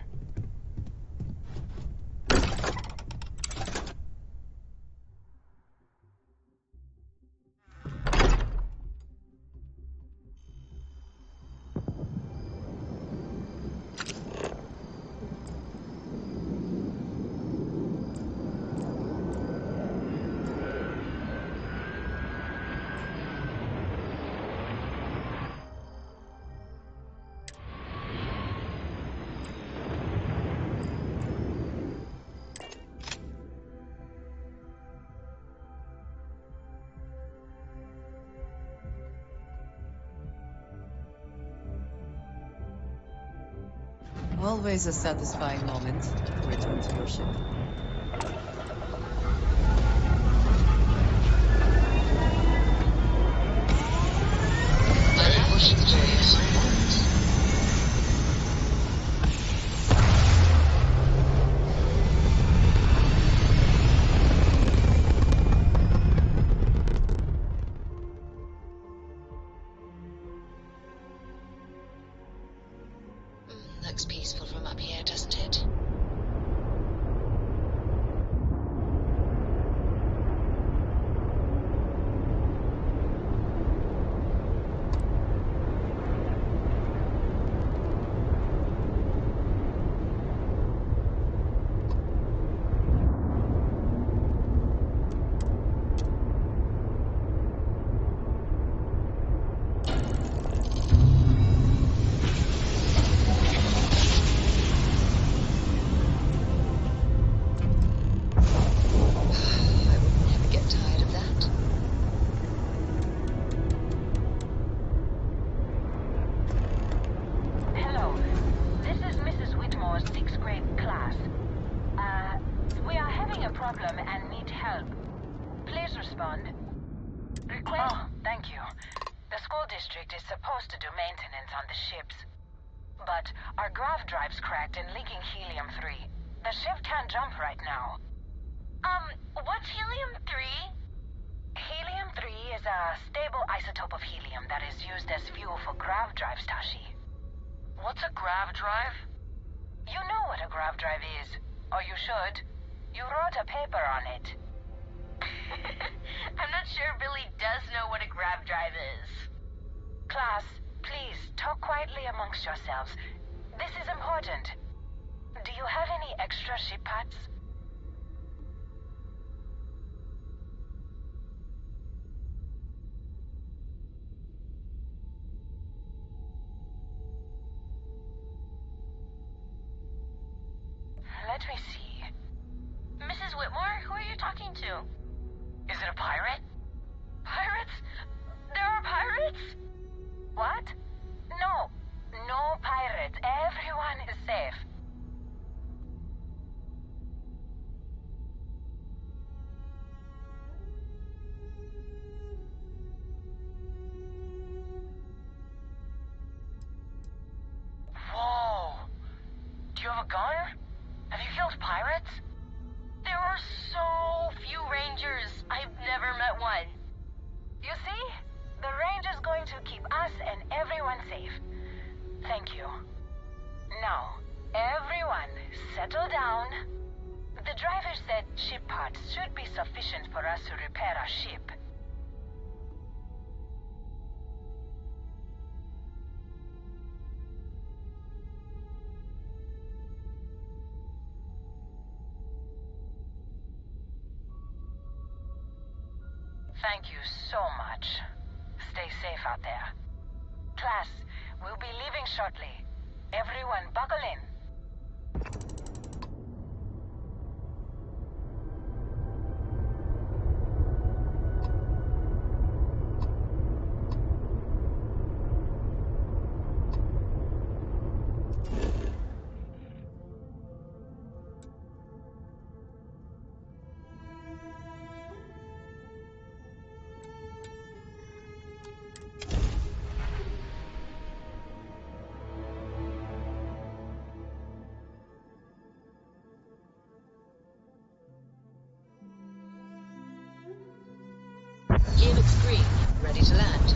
Always a satisfying moment to return to your ship. Looks peaceful from up here, doesn't it? But our grav drive's cracked and leaking helium-3. The ship can't jump right now. What's helium-3? Helium-3 is a stable isotope of helium that is used as fuel for grav drives, Tashi. What's a grav drive? You know what a grav drive is. Or you should. You wrote a paper on it. I'm not sure Billy does know what a grav drive is. Class, please, talk quietly amongst yourselves. This is important. Do you have any extra ship parts? Let me see. Mrs. Whitmore, who are you talking to? Is it a pirate? Pirates? There are pirates? What? No. No pirates. Everyone is safe. Whoa. Do you have a gun? Have you killed pirates? There are so few rangers. I've never met one. You see? The ranger's going to keep us and everyone safe. Thank you. Now, everyone, settle down. The driver said ship parts should be sufficient for us to repair our ship. Thank you so much. Stay safe out there. Class, we'll be leaving shortly. Everyone buckle in. Gear looks green. Ready to land.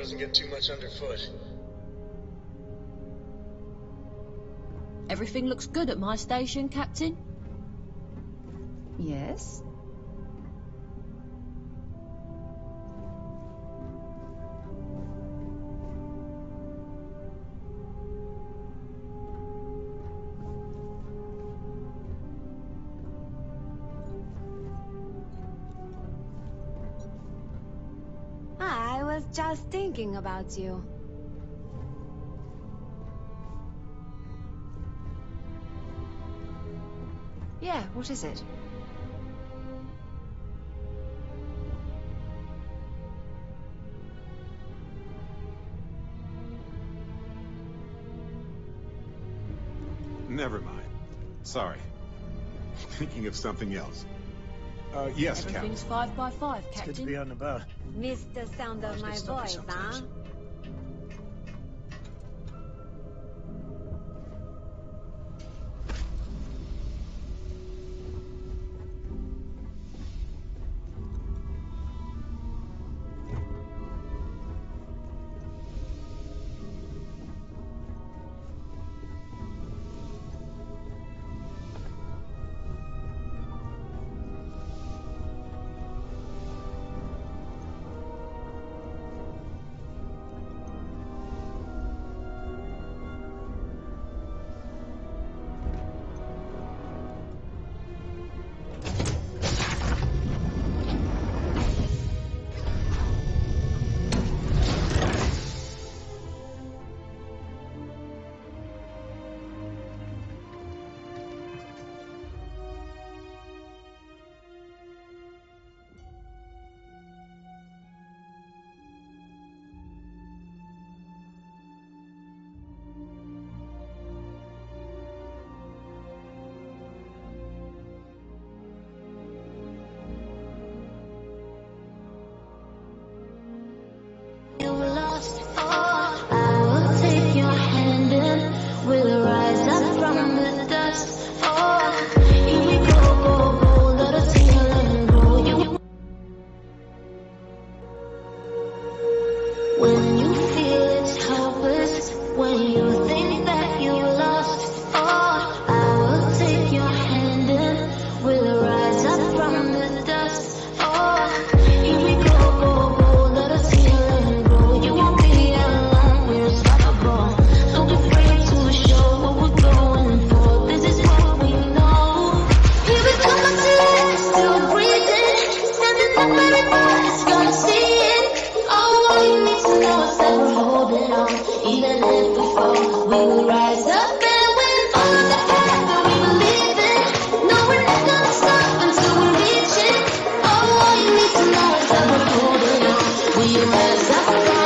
doesn't get too much underfoot. Everything looks good at my station, Captain? Yes? I was just thinking about you. Yeah, what is it? Never mind. Sorry. Thinking of something else. Yes, Captain. Everything's 5 by 5, It's Captain. good to be out and about. Missed the sound of my Get stuffy voice, huh? sometimes.